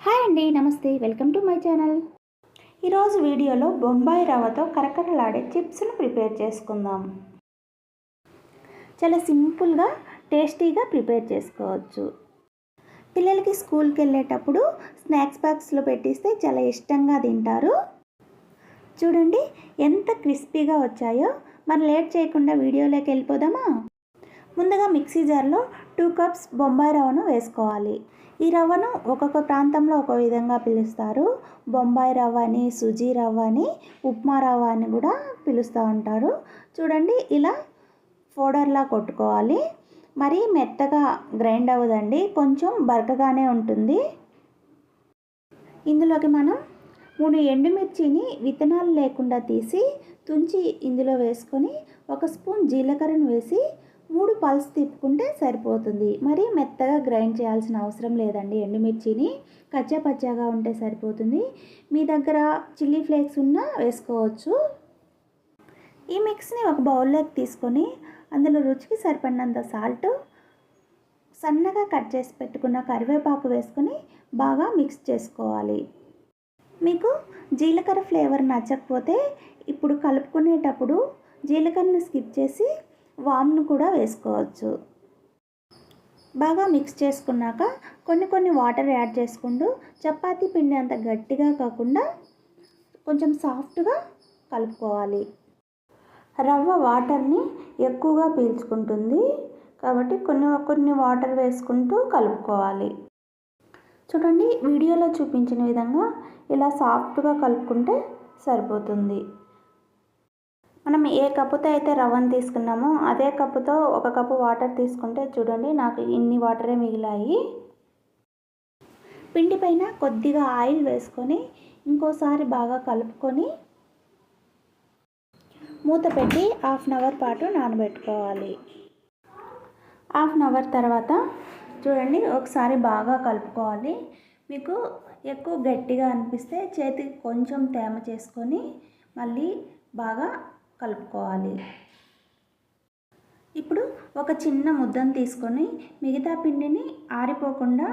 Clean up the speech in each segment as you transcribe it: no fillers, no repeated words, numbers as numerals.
Hi అండి, నమస్తే. Welcome to my channel. ఈరోజు వీడియోలో బొంబాయి రవ్వతో కరకరలాడే చిప్స్ను ప్రిపేర్ చేసుకుందాం. చాలా సింపుల్గా టేస్టీగా ప్రిపేర్ చేసుకోవచ్చు. పిల్లలకి స్కూల్కి వెళ్ళేటప్పుడు స్నాక్స్ బాక్స్లో పెట్టిస్తే చాలా ఇష్టంగా తింటారు. చూడండి ఎంత క్రిస్పీగా వచ్చాయో. మరి లేట్ చేయకుండా వీడియోలోకి వెళ్ళిపోదామా? ముందుగా మిక్సీ జార్లో 2 కప్స్ బొంబాయి రవ్వను వేసుకోవాలి. ఈ రవ్వను ఒక్కొక్క ప్రాంతంలో ఒక విధంగా పిలుస్తారు. బొంబాయి రవ్వ అని, సుజీ రవ్వ అని, ఉప్మా రవ్వ అని కూడా పిలుస్తూ ఉంటారు. చూడండి ఇలా పౌడర్లా కొట్టుకోవాలి. మరీ మెత్తగా గ్రైండ్ అవ్వదండి, కొంచెం బరకగానే ఉంటుంది. ఇందులోకి మనం 3 ఎండుమిర్చిని విత్తనాలు లేకుండా తీసి తుంచి ఇందులో వేసుకొని 1 స్పూన్ జీలకర్రను వేసి 3 పల్స్ తిప్పుకుంటే సరిపోతుంది. మరీ మెత్తగా గ్రైండ్ చేయాల్సిన అవసరం లేదండి. ఎండుమిర్చిని కచ్చా పచ్చాగా ఉంటే సరిపోతుంది. మీ దగ్గర చిల్లీ ఫ్లేక్స్ ఉన్నా వేసుకోవచ్చు. ఈ మిక్స్ని ఒక బౌల్లోకి తీసుకొని అందులో రుచికి సరిపడినంత సాల్ట్, సన్నగా కట్ చేసి పెట్టుకున్న కరివేపాకు వేసుకొని బాగా మిక్స్ చేసుకోవాలి. మీకు జీలకర్ర ఫ్లేవర్ నచ్చకపోతే ఇప్పుడు కలుపుకునేటప్పుడు జీలకర్రను స్కిప్ చేసి వామ్ను కూడా వేసుకోవచ్చు. బాగా మిక్స్ చేసుకున్నాక కొన్ని వాటర్ యాడ్ చేసుకుంటూ చపాతీ పిండి అంత గట్టిగా కాకుండా కొంచెం సాఫ్ట్గా కలుపుకోవాలి. రవ్వ వాటర్ని ఎక్కువగా పీల్చుకుంటుంది కాబట్టి కొన్ని వాటర్ వేసుకుంటూ కలుపుకోవాలి. చూడండి వీడియోలో చూపించిన విధంగా ఇలా సాఫ్ట్గా కలుపుకుంటే సరిపోతుంది. మనం ఏ కప్పుతో అయితే రవ్వను తీసుకున్నామో అదే కప్పుతో 1 కప్పు వాటర్ తీసుకుంటే చూడండి నాకు ఇన్ని వాటరే మిగిలాయి. పిండి పైన కొద్దిగా ఆయిల్ వేసుకొని ఇంకోసారి బాగా కలుపుకొని మూత పెట్టి 1/2 అవర్ పాటు నానబెట్టుకోవాలి. 1/2 అవర్ తర్వాత చూడండి ఒకసారి బాగా కలుపుకోవాలి. మీకు ఎక్కువ గట్టిగా అనిపిస్తే చేతికి కొంచెం తేమ చేసుకొని మళ్ళీ బాగా కలుపుకోవాలి. ఇప్పుడు ఒక చిన్న ముద్దను తీసుకొని మిగతా పిండిని ఆరిపోకుండా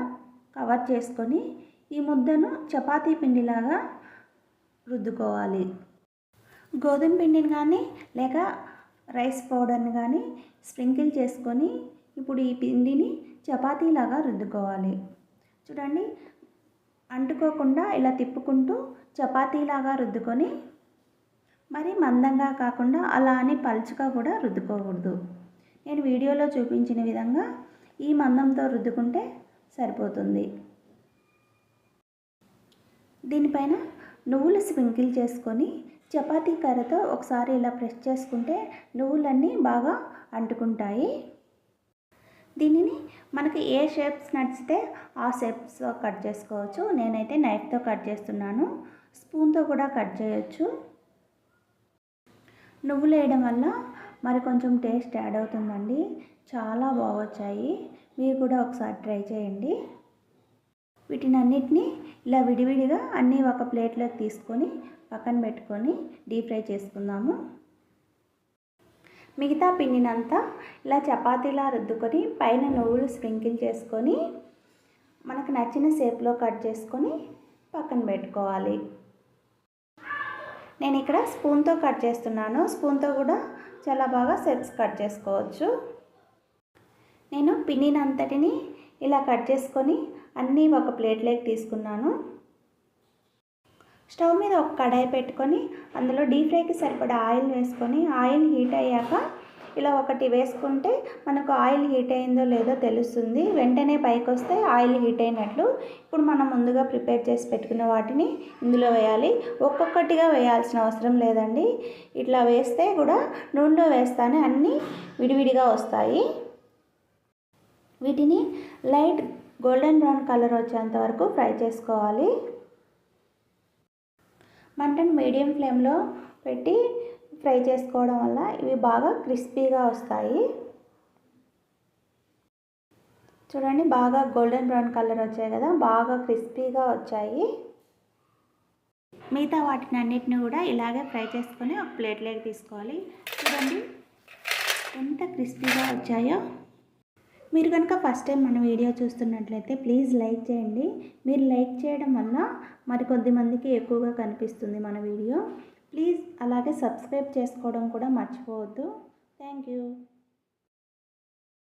కవర్ చేసుకొని ఈ ముద్దను చపాతీ పిండిలాగా రుద్దుకోవాలి. గోధుమ పిండిని కానీ లేక రైస్ పౌడర్ని కానీ స్ప్రింకిల్ చేసుకొని ఇప్పుడు ఈ పిండిని చపాతీలాగా రుద్దుకోవాలి. చూడండి అంటుకోకుండా ఇలా తిప్పుకుంటూ చపాతీలాగా రుద్దుకొని మరి మందంగా కాకుండా అలా అని పలుచగా కూడా రుద్దుకోకూడదు. నేను వీడియోలో చూపించిన విధంగా ఈ మందంతో రుద్దుకుంటే సరిపోతుంది. దీనిపైన నువ్వులు స్ప్రింకిల్ చేసుకొని చపాతీ కర్రతో ఒకసారి ఇలా ప్రెస్ చేసుకుంటే నువ్వులన్నీ బాగా అంటుకుంటాయి. దీనిని మనకి ఏ షేప్స్ నచ్చితే ఆ షేప్స్ కట్ చేసుకోవచ్చు. నేనైతే నైఫ్తో కట్ చేస్తున్నాను. స్పూన్తో కూడా కట్ చేయొచ్చు. నువ్వులు వేయడం వల్ల మరి కొంచెం టేస్ట్ యాడ్ అవుతుందండి. చాలా బాగొచ్చాయి. మీరు కూడా ఒకసారి ట్రై చేయండి. వీటిని అన్నిటినీ ఇలా విడివిడిగా అన్నీ ఒక ప్లేట్లోకి తీసుకొని పక్కన పెట్టుకొని డీప్ ఫ్రై చేసుకుందాము. మిగతా పిండినంతా ఇలా చపాతీలా రుద్దుకొని పైన నువ్వులు స్ప్రింకిల్ చేసుకొని మనకు నచ్చిన షేప్లో కట్ చేసుకొని పక్కన పెట్టుకోవాలి. నేను ఇక్కడ స్పూన్తో కట్ చేస్తున్నాను. స్పూన్తో కూడా చాలా బాగా షేప్స్ కట్ చేసుకోవచ్చు. నేను పిండినంతటిని ఇలా కట్ చేసుకొని అన్నీ ఒక ప్లేట్లోకి తీసుకున్నాను. స్టవ్ మీద ఒక కడాయి పెట్టుకొని అందులో డీప్ ఫ్రైకి సరిపడా ఆయిల్ వేసుకొని ఆయిల్ హీట్ అయ్యాక ఇలా ఒకటి వేసుకుంటే మనకు ఆయిల్ హీట్ అయిందో లేదో తెలుస్తుంది. వెంటనే పైకి వస్తే ఆయిల్ హీట్ అయినట్లు. ఇప్పుడు మనం ముందుగా ప్రిపేర్ చేసి పెట్టుకున్న వాటిని ఇందులో వేయాలి. ఒక్కొక్కటిగా వేయాల్సిన అవసరం లేదండి. ఇట్లా వేస్తే కూడా నూనెలో వేస్తానే అన్నీ విడివిడిగా వస్తాయి. వీటిని లైట్ గోల్డెన్ బ్రౌన్ కలర్ వచ్చేంత వరకు ఫ్రై చేసుకోవాలి. మంటను మీడియం ఫ్లేమ్లో పెట్టి ఫ్రై చేసుకోవడం వల్ల ఇవి బాగా క్రిస్పీగా వస్తాయి. చూడండి బాగా గోల్డెన్ బ్రౌన్ కలర్ వచ్చాయి కదా, బాగా క్రిస్పీగా వచ్చాయి. మిగతా వాటిని అన్నిటిని కూడా ఇలాగే ఫ్రై చేసుకొని ఒక ప్లేట్లోకి తీసుకోవాలి. చూడండి ఎంత క్రిస్పీగా వచ్చాయో. మీరు కనుక ఫస్ట్ టైం మన వీడియో చూస్తున్నట్లయితే ప్లీజ్ లైక్ చేయండి. మీరు లైక్ చేయడం వల్ల మరికొద్ది మందికి ఎక్కువగా కనిపిస్తుంది మన వీడియో. ప్లీజ్ అలాగే సబ్స్క్రైబ్ చేసుకోవడం కూడా మర్చిపోవద్దు. Thank you.